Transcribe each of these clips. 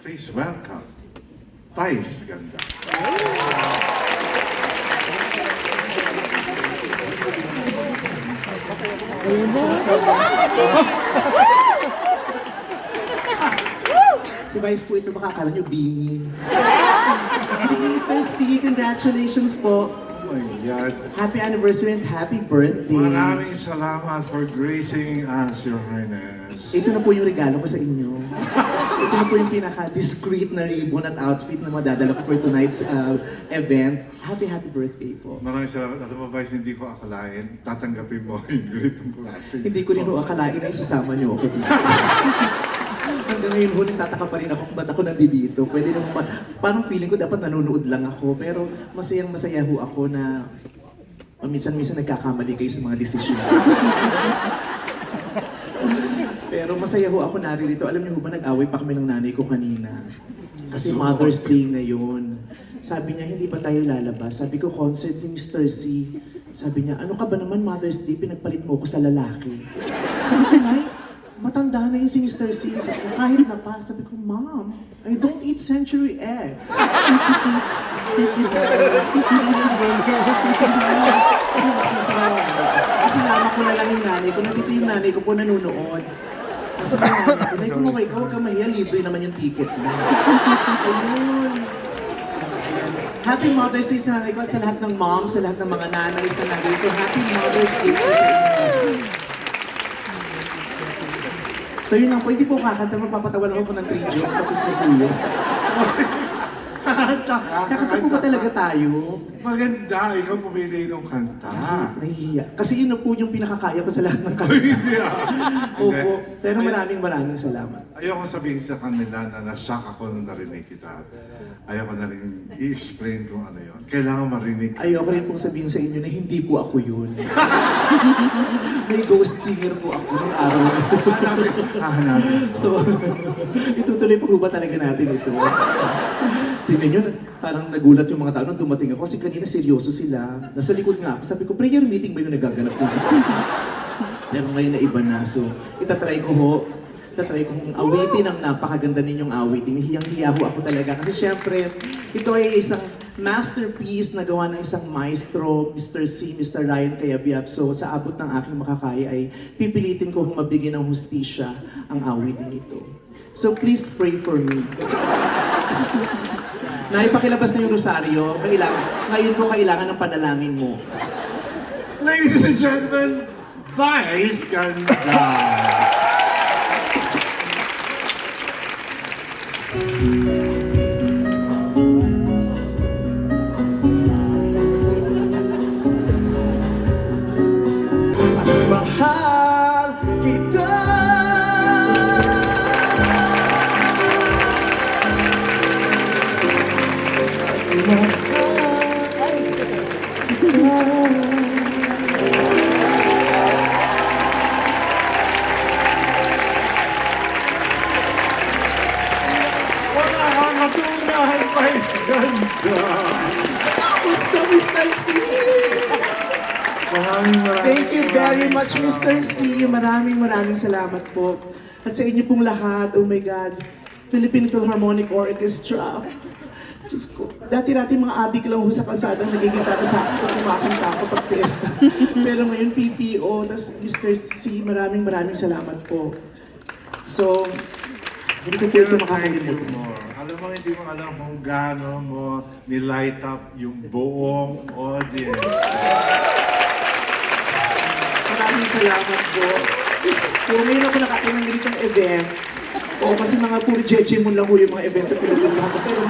Please welcome, Vice Ganda. Si Vice po ito, makakala nyo, Bini. Mr. C, congratulations po. Oh my God. Happy anniversary and happy birthday. Maraming salamat for gracing us, Your Highness. Ito na po yung regalo ko sa inyo. Ito na po yung pinaka-discreet na ribbon at outfit na madadala ko for tonight's event. Happy birthday po. Maraming salamat. Alam mo, Vice, hindi ko akalain. Tatanggapin mo yung ganitong klase. Hindi ko rin ho akalain na isasama niyo ako dito. Hanggang ngayon ho, nagtataka pa rin ako kung ba't ako nandito. Pwede naman, parang feeling ko dapat nanonood lang ako. Pero masaya ho ako na minsan-minsan nagkakamali kayo sa mga desisyon. Pero masaya ho ako naririto. Alam niyo ho ba, nag-away pa kami ng nanay ko kanina. Kasi Mother's Day ngayon. Sabi niya, hindi pa tayo lalabas. Sabi ko, concert ni Mr. C. Sabi niya, ano ka ba naman Mother's Day? Pinagpalit mo ko sa lalaki. Sabi ko, Nay, matanda na yun si Mr. C. Sabi ko, kahit na pa. Sabi ko, Mom, I don't eat century eggs. Sinama ko na lang yung nanay ko. Nandito yung nanay ko po nanonood. Kasi nanay ko, okay ka, huwag ka mahiya, libre naman yung ticket mo. Ayun. Happy Mother's Day sa nanay ko at sa lahat ng moms, sa lahat ng mga nanays na nandito. Happy Mother's Day po sa inyo. So yun lang po, hindi po kakanta, magpapatawan ako ng 3 jokes tapos na po yun. Kakanta ka? Kakanta po ba talaga tayo? Maganda, ikaw pumili ng kanta. Nahihiya. Kasi yun na po yung pinakakaya ko sa lahat ng kanta. Hindi ah. Opo, pero maraming salamat. Ayoko sabihin sa kanila na na-shock ako nung narinig kita. Ayoko na rin i-explain kung ano yun. Kailangan marinig ka. Ayoko rin pong sabihin sa inyo na hindi po ako yun. May ghost singer po ako ng araw na po. Hahanapin. So, itutuloy pa po ba talaga natin ito? Tingnan nyo, parang nagulat yung mga tao nung dumating ako kasi kanina seryoso sila. Nasa likod nga ako, sabi ko, prayer meeting ba yung nagaganap dun sa pero ngayon na iba na, so itatry kong awitin ang napakaganda ninyong awitin. Hiyang-hiya ho ako talaga kasi syempre, ito ay isang masterpiece na gawa ng isang maestro, Mr. C, Mr. Ryan Cayabyab. So sa abot ng aking makakaya ay pipilitin ko mabigyan ng hustisya ang awitin ito. So please pray for me. Naipakilabas na yung rosaryo, ngayon ko kailangan ng panalangin mo. Ladies and gentlemen, Vice Ganda! Mahal kita. Wala kang matunahan, Vice Ganda! Gusto, Mr. C. Maraming Thank you very much, Mr. C. Maraming salamat po. At sa inyo pong lahat, oh my God, Philippine Philharmonic Orchestra. Diyos ko, dati-dati mga adik lang ho sa kalsadang nagigitara sa akin kung kumakanta ako pag fiesta. Pero ngayon PPO, tas Mr. C, maraming salamat po. So, hindi ko po ito makakalimutan. Alam mo, hindi mo alam kung gaano mo nilight up yung buong audience. Maraming salamat po. Puro ngayon ako nakating ng ganitong event. Oo, kasi mga puro jeje mo lang po yung mga event na pinagulungan ko. Pero,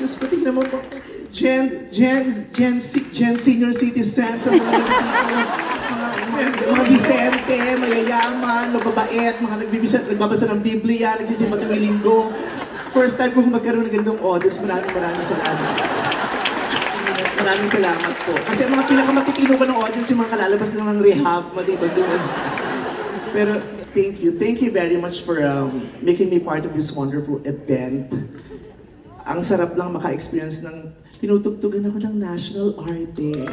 just ko tingnan mo po, Gen senior citizens, mga Vicente, mayayaman, mababait, mga nagbabasa ng Biblia, nagsisimba tuwing linggo. First time ko magkaroon ng ganitong audience, maraming salamat. Maraming salamat po. Kasi ang mga pinakamatitino ko ng audience, yung mga kalalabas lang ng rehab, madiba doon. Pero thank you very much for making me part of this wonderful event. Ang sarap lang maka-experience ng tinutugtugan ako ng national artist.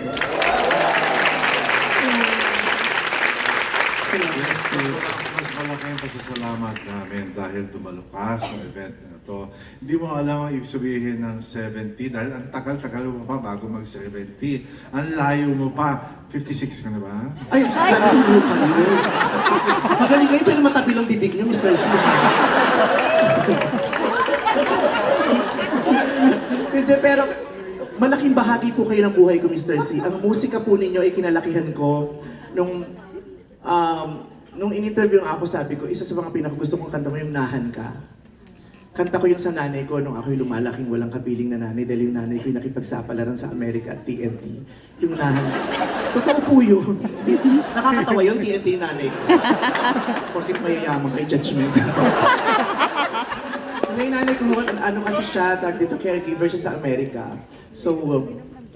Salamat po. mas malaking pasasalamat namin dahil dumalo ka sa event na to. Hindi mo alam ang ibig sabihin ng 70 dahil ang tagal-tagal mo pa bago mag-70. Ang layo mo pa. 56 ka na ba? Ay, talagang mo kayo. Magaling kayo, pero matabi lang bibig niyo, Mr. C. Hindi, pero malaking bahagi po kayo ng buhay ko, Mr. C. Ang musika po ninyo ay kinalakihan ko nung in-interview nga ako, sabi ko, isa sa mga pinakagusto kong kanta mo yung Nahan Ka. Kanta ko yun sa nanay ko nung ako'y lumalaking walang kapiling na nanay dahil yung nanay ko'y nakipagsapalaran sa Amerika at TNT. Yung Nahan Ka. Totoo po yun. Nakakatawa yun, TNT yung nanay ko. Porkit mayayaman kay judgment. Yung nanay ko, ano kasi siya, dito caregiver siya sa Amerika. So,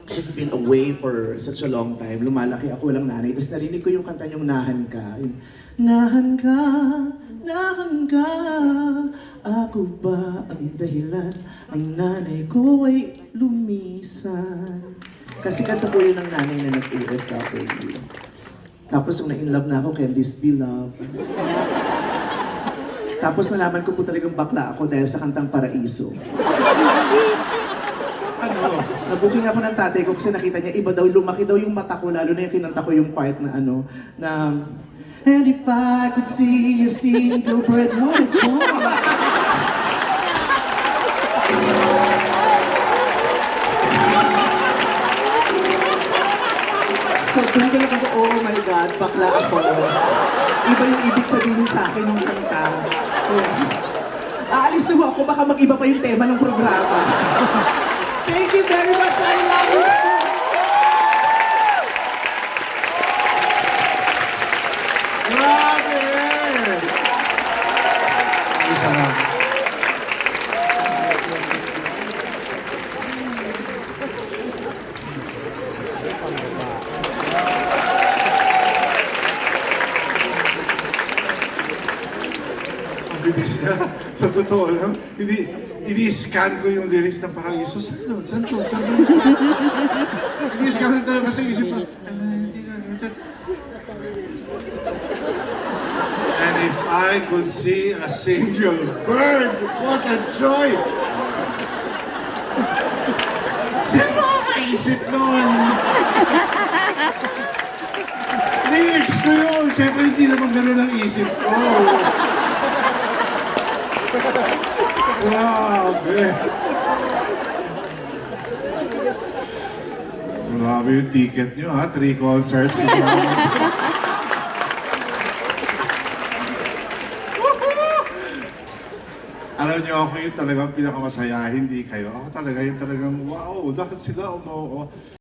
she's been away for such a long time. Lumalaki ako walang nanay. Tapos narinig ko yung kanta niyong Nahan Ka. Yung, Nahan ka, nahan ka, ako ba ang dahilan? Ang nanay ko ay lumisan. Kasi kanta po yun ng nanay na nag-OFW. Tapos nung na-inlove na ako, Can This Be Love? Tapos nalaman ko po talagang bakla ako dahil sa kantang Paraiso. Ano? Nabuking ako ng tatay ko kasi nakita niya iba daw, lumaki daw yung mata ko, lalo na yung kinanta ko yung part na na And if I could see a single bird, what a joy! So, doon ko lang ako, oh my God, bakla ako. Iba yung ibig sabihin sa akin ng kanta. Aalis na ako, baka mag-iba pa yung tema ng programa. Thank you very much, I love you! Grabe! Isa lang. Ang bilis niya. Sa totoo lang, ini-scan ko yung lyrics ng Paraiso. Saan to? Saan to? Saan to? Ini-scan ko talaga sa isip ko. And if I could see a single bird, what a joy! Sino makakaisip nun? Lyrics ko yun! Siyempre hindi naman ganun ang isip ko. Grabe! Grabe yung ticket nyo ha, 3 concerts. Alam niyo ako yung talagang pinakamasaya, hindi kayo. Ako talaga yung talagang, wow, bakit sila